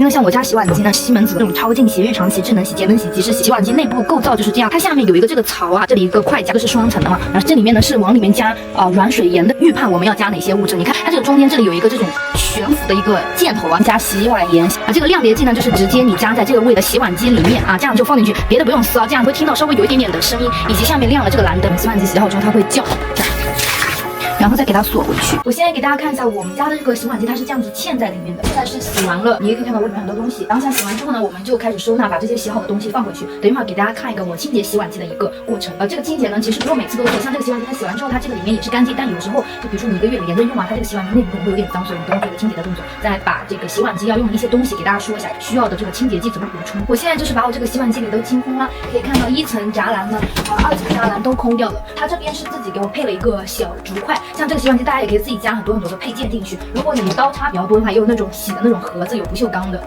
因为像我家洗碗机呢，西门子这种超净洗、日常洗、智能洗、节能洗、即时洗，洗碗机内部构造就是这样，它下面有一个这个槽啊，这里一个快夹，这是双层的嘛，然后这里面呢是往里面加软水盐的，预判我们要加哪些物质。你看它这个中间这里有一个这种悬浮的一个箭头啊，加洗碗盐啊，这个亮碟剂呢就是直接你加在这个位的洗碗机里面啊，这样就放进去，别的不用撕啊，这样会听到稍微有一点点的声音，以及下面亮了这个蓝灯，洗碗机洗好之后它会叫，这样。然后再给它锁回去。我现在给大家看一下我们家的这个洗碗机，它是这样子嵌在里面的。现在是洗完了，你也可以看到我里面很多东西。然后像洗完之后呢，我们就开始收纳，把这些洗好的东西放回去。等一会儿给大家看一个我清洁洗碗机的一个过程。这个清洁呢，其实不用每次都做。像这个洗碗机它洗完之后，它这个里面也是干净，但有的时候就比如说你1个月连着用啊，它这个洗碗机内部可能会有点脏，所以我们都要做一个清洁的动作。再把这个洗碗机要用的一些东西给大家说一下，需要的这个清洁剂怎么补充。我现在就是把我这个洗碗机里都清空了，可以看到1层闸栏呢，2层闸栏都空掉了。它这边是自己给我配了一个小竹筷，像这个洗碗机大家也可以自己加很多的配件进去。如果你刀叉比较多的话，也有那种洗的那种盒子，有不锈钢的。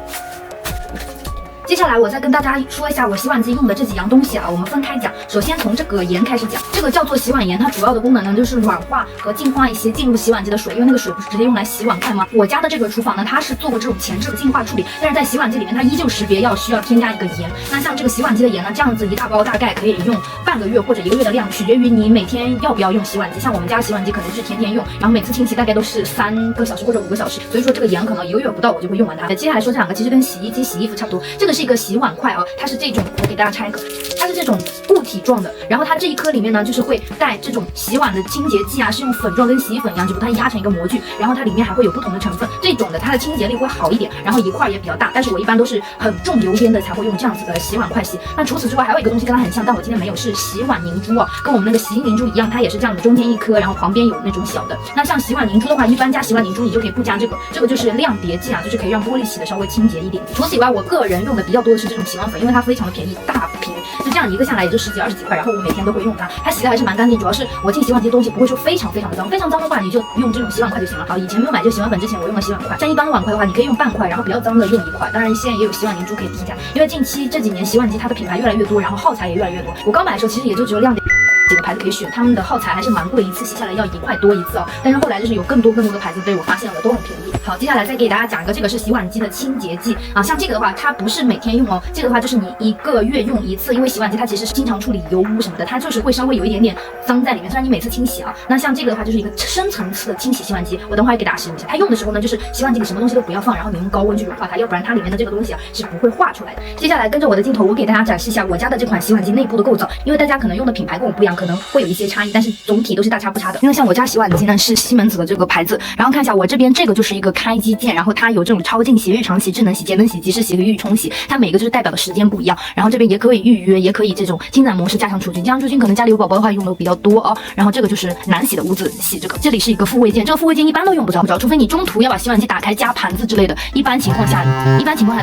接下来我再跟大家说一下我洗碗机用的这几样东西啊，我们分开讲。首先从这个盐开始讲，这个叫做洗碗盐，它主要的功能呢就是软化和净化一些进入洗碗机的水，因为那个水不是直接用来洗碗筷吗？我家的这个厨房呢，它是做过这种前置的净化处理，但是在洗碗机里面它依旧识别需要添加一个盐。那像这个洗碗机的盐呢，这样子一大包大概可以用半个月或者1个月的量，取决于你每天要不要用洗碗机。像我们家洗碗机可能是天天用，然后每次清洗大概都是3个小时或者5个小时，所以说这个盐可能1个月不到我就会用完它。接下来说这两个其实跟洗衣机洗衣服差不多，这个是一个洗碗筷啊，它是这种，我给大家拆一个，它是这种固体状的，然后它这一颗里面呢就是会带这种洗碗的清洁剂啊，是用粉状跟洗衣粉一样，只不过它压成一个模具，然后它里面还会有不同的成分，这种的它的清洁力会好一点，然后一块也比较大，但是我一般都是很重油烟的才会用这样子的洗碗筷洗。那除此之外还有一个东西跟它很像，但我今天没有，是洗碗凝珠啊，跟我们那个洗衣凝珠一样，它也是这样的，中间一颗，然后旁边有那种小的。那像洗碗凝珠的话，一般加洗碗凝珠你就可以不加这个，这个就是亮碟剂啊，就是可以让玻璃洗的稍微清洁一点。除此以外，我个人用的比较多的是这种洗碗粉，因为它非常的便宜，大瓶就这样一个下来也就10几20几块，然后我每天都会用它，它洗的还是蛮干净，主要是我进洗碗机的东西不会说非常的脏，非常脏的话你就用这种洗碗筷就行了。好，以前没有买这个洗碗粉之前我用的洗碗筷，像一般的碗筷的话你可以用半块，然后比较脏的用1块，当然现在也有洗碗凝珠可以添加，因为近期这几年洗碗机它的品牌越来越多，然后耗材也越来越多。我刚买的时候其实也就只有亮点几个牌子可以选，他们的耗材还是蛮贵，一次洗下来要1块多一次哦。但是后来就是有更多的牌子被我发现了，都很便宜。好，接下来再给大家讲一个，这个是洗碗机的清洁剂啊，像这个的话它不是每天用哦，这个的话就是你1个月用1次，因为洗碗机它其实是经常处理油污什么的，它就是会稍微有一点点脏在里面，虽然你每次清洗啊。那像这个的话就是一个深层次的清洗洗碗机，我等会儿给大家使用一下。它用的时候呢，就是洗碗机里什么东西都不要放，然后你用高温去融化它，要不然它里面的这个东西啊是不会化出来的。接下来跟着我的镜头，我给大家展示一下我家的这款洗碗机内部的构造，因为大家可能用的品牌跟我不一样，可能会有一些差异，但是总体都是大差不差的。因为像我家洗碗机呢是西门子的这个牌子，然后看一下我这边这个就是一个开机键，然后它有这种超净洗、日常洗、智能洗、节能洗、即时洗和预冲洗，它每个就是代表的时间不一样。然后这边也可以预约，也可以这种精简模式加强除菌，加强除菌可能家里有宝宝的话用的比较多哦。然后这个就是难洗的污渍洗这个，这里是一个复位键，这个复位键一般都用不着，除非你中途要把洗碗机打开加盘子之类的，一般情况下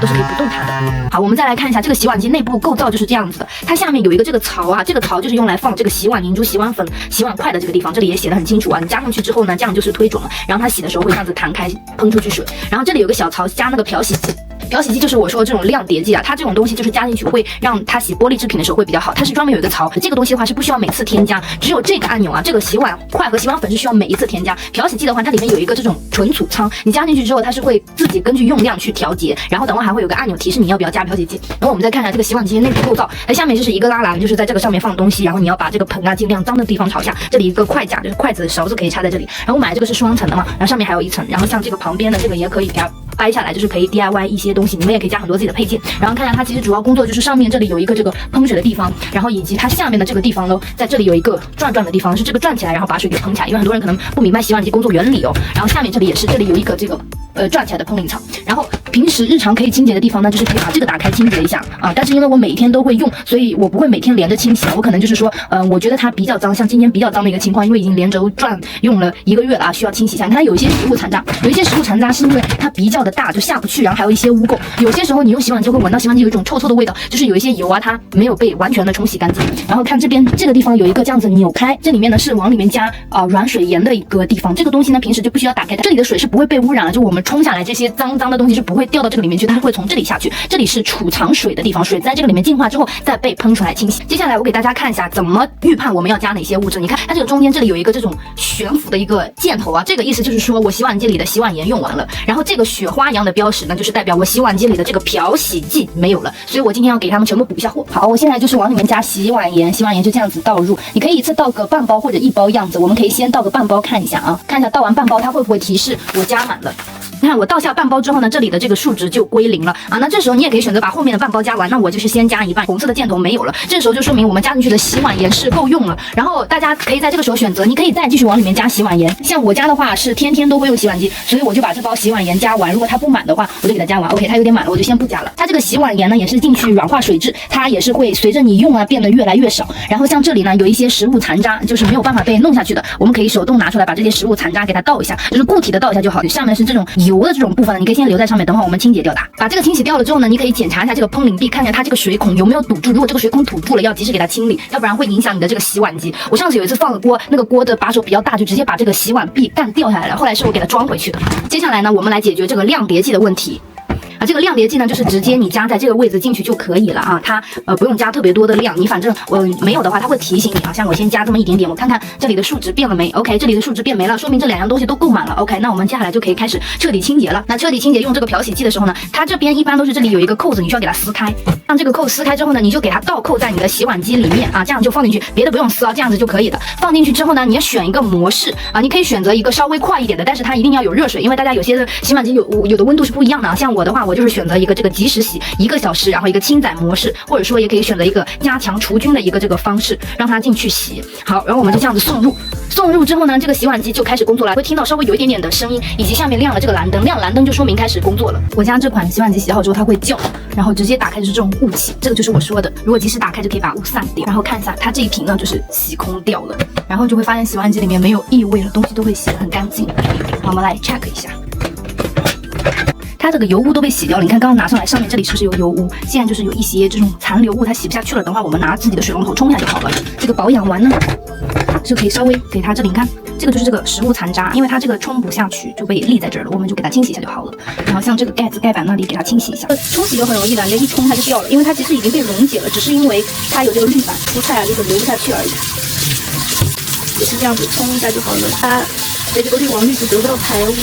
都是可以不动它的。好，我们再来看一下这个洗碗机内部构造就是这样子的，它下面有一个这个槽啊，这个槽就是用来放这个洗碗凝珠、洗碗粉、洗碗筷的这个地方，这里也写的很清楚啊。你加上去之后呢，这样就是推准了，然后它洗的时候会这样子弹开，喷出去水。然后这里有个小槽加那个漂洗剂。漂洗剂就是我说的这种亮碟剂啊，它这种东西就是加进去会让它洗玻璃制品的时候会比较好，它是专门有一个槽，这个东西的话是不需要每次添加，只有这个按钮啊，这个洗碗筷和洗碗粉是需要每一次添加。漂洗剂的话，它里面有一个这种存储仓，你加进去之后它是会自己根据用量去调节，然后等会还会有个按钮提示你要不要加漂洗剂。然后我们再看一下这个洗碗机内部构造，它下面就是一个拉篮，就是在这个上面放东西，然后你要把这个盆啊尽量脏的地方朝下，这里一个筷架，就是筷子勺子可以插在这里。然后我买这个是双层的嘛，然后上面还有1层，然后像这个旁边的这个也可以给它掰下来，就是可以 DIY 一些东西，你们也可以加很多自己的配件。然后看一下它其实主要工作就是上面这里有一个这个喷水的地方，然后以及它下面的这个地方呢，在这里有一个转的地方，是这个转起来然后把水给喷起来，因为很多人可能不明白洗碗机工作原理哦。然后下面这里也是，这里有一个这个转起来的喷淋槽。然后平时日常可以清洁的地方呢，就是可以把这个打开清洁一下啊。但是因为我每天都会用，所以我不会每天连着清洗，我可能就是说我觉得它比较脏，像今天比较脏的一个情况，因为已经连轴转用了1个月了啊，需要清洗一下。你看它有一些食物残渣，是因为它比较的大就下不去，然后还有一些污垢。有些时候你用洗碗机会闻到洗碗机有一种臭臭的味道，就是有一些油啊它没有被完全的冲洗干净。然后看这边这个地方有一个这样子扭开，这里面呢是往里面加软水盐的一个地方，这个东西呢平时就不需要打开，这里的水是不会被污染了，就我们冲下来这些脏的东西是不会掉到这个里面去，它会从这里下去，这里是储藏水的地方，水在这个里面净化之后再被喷出来清洗。接下来我给大家看一下怎么预判我们要加哪些物质。你看它这个中间这里有一个这种悬浮的一个箭头啊，这个意思就是说我洗碗机里的洗碗盐用完了，然后这个悬个花样的标识呢，就是代表我洗碗机里的这个漂洗剂没有了，所以我今天要给他们全部补一下货。好，我现在就是往里面加洗碗盐，洗碗盐就这样子倒入，你可以一次倒个半包或者1包样子，我们可以先倒个半包看一下啊，看一下倒完半包它会不会提示我加满了。你看我倒下半包之后呢，这里的这个数值就归0了啊。那这时候你也可以选择把后面的半包加完，那我就是先加一半，红色的箭头没有了，这时候就说明我们加进去的洗碗盐是够用了。然后大家可以在这个时候选择，你可以再继续往里面加洗碗盐。像我家的话是天天都会用洗碗机，所以我就把这包洗碗盐加完。如果它不满的话，我就给它加完。OK， 它有点满了，我就先不加了。它这个洗碗盐呢，也是进去软化水质，它也是会随着你用啊变得越来越少。然后像这里呢，有一些食物残渣，就是没有办法被弄下去的，我们可以手动拿出来，把这些食物残渣给它倒一下，就是固体的倒一下就好。下面是这种油的这种部分呢，你可以先留在上面，等会我们清洁掉它。把这个清洗掉了之后呢，你可以检查一下这个烹领壁，看一下它这个水孔有没有堵住。如果这个水孔堵住了，要及时给它清理，要不然会影响你的这个洗碗机。我上次有一次放了锅，那个锅的把手比较大，就直接把这个洗碗壁干掉下来了。后来是我给它装回去的。接下来呢，我们来解决这个亮碟剂的问题。这个亮碟剂呢，就是直接你加在这个位置进去就可以了啊，它不用加特别多的量，你反正没有的话，它会提醒你啊。像我先加这么一点点，我看看这里的数值变了没 ？OK， 这里的数值变没了，说明这2样东西都够满了。OK， 那我们接下来就可以开始彻底清洁了。那彻底清洁用这个漂洗剂的时候呢，它这边一般都是这里有一个扣子，你需要给它撕开。让这个扣撕开之后呢，你就给它倒扣在你的洗碗机里面啊，这样就放进去，别的不用撕啊，这样子就可以的。放进去之后呢，你要选一个模式啊，你可以选择一个稍微快一点的，但是它一定要有热水，因为大家有些的洗碗机有的温度是不一样的啊。像我的话，我就是选择一个这个即时洗1个小时，然后一个清载模式，或者说也可以选择一个加强除菌的一个这个方式，让它进去洗。好，然后我们就这样子送入之后呢，这个洗碗机就开始工作了，会听到稍微有一点点的声音，以及下面亮了这个蓝灯，亮蓝灯就说明开始工作了。我家这款洗碗机洗好之后它会叫，然后直接打开就是这种雾气，这个就是我说的，如果及时打开就可以把雾散掉。然后看一下它这一瓶呢，就是洗空掉了，然后就会发现洗碗机里面没有异味了，东西都会洗得很干净。好，我们来 check 一下。它这个油污都被洗掉了，你看刚刚拿上来，上面这里是不是有油污？现在就是有一些这种残留物，它洗不下去了。等会我们拿自己的水龙头冲一下就好了。这个保养完呢，就可以稍微给它这里，你看这个就是这个食物残渣，因为它这个冲不下去就被立在这儿了，我们就给它清洗一下就好了。然后像这个盖板那里给它清洗一下，冲洗就很容易的，你一冲它就掉了，因为它其实已经被溶解了，只是因为它有这个滤板，蔬菜啊就是流不下去而已。也是这样子冲一下就好了，它在这个滤网滤是得不到排污。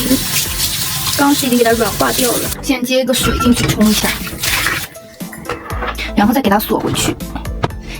刚刚是已经给它软化掉了，先接一个水进去冲一下，然后再给它锁回去。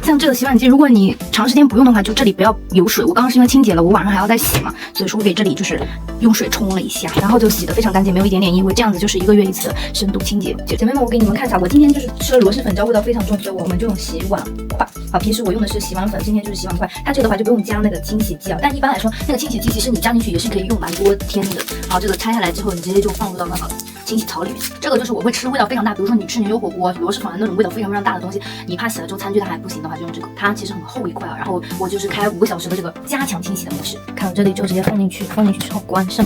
像这个洗碗机，如果你长时间不用的话，就这里不要有水。我刚刚是因为清洁了，我晚上还要再洗嘛，所以说我给这里就是用水冲了一下，然后就洗得非常干净，没有一点点异味。这样子就是1个月1次的深度清洁。姐妹们，我给你们看一下，我今天就是吃了螺蛳粉，知道味道非常重，所以我们就用洗碗筷啊。平时我用的是洗碗粉，今天就是洗碗筷。它这个的话就不用加那个清洗剂啊，但一般来说，那个清洗剂其实你加进去也是可以用蛮多天的。好，这个拆下来之后，你直接就放入到那个清洗槽里面。这个就是我会吃味道非常大，比如说你吃牛油火锅、螺蛳粉那种味道非常非常大的东西，你怕洗了之后餐具它还不行的话，就用这个。它其实很厚一块啊，然后我就是开5个小时的这个加强清洗的模式。看我这里就直接放进去之后关上，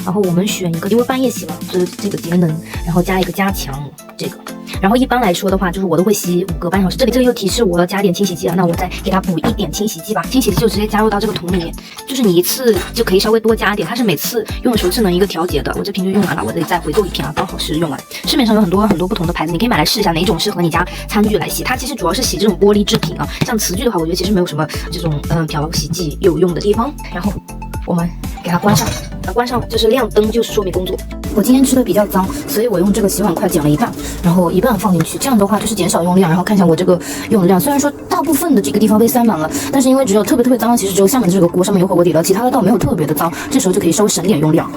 然后我们选一个，因为半夜洗嘛，就是这个节能，然后加一个加强这个。然后一般来说的话，就是我都会洗5个半小时。这里又提示我要加点清洗剂啊，那我再给它补一点清洗剂吧。清洗剂就直接加入到这个桶里面，就是你一次就可以稍微多加一点，它是每次用的时候智能一个调节的。我这瓶就用完了，我得再回购一瓶啊，刚好是用完。市面上有很多不同的牌子，你可以买来试一下哪种适合你家餐具来洗。它其实主要是洗这种玻璃制品啊，像瓷具的话，我觉得其实没有什么这种漂洗剂有用的地方。然后我们给它关上，关上就是亮灯，就是说明工作。我今天吃的比较脏，所以我用这个洗碗筷剪了一半，然后一半放进去，这样的话就是减少用量。然后看一下我这个用的量，虽然说大部分的这个地方被塞满了，但是因为只有特别脏，其实只有下面这个锅上面有火锅底料，其他的倒没有特别的脏，这时候就可以稍微省点用量。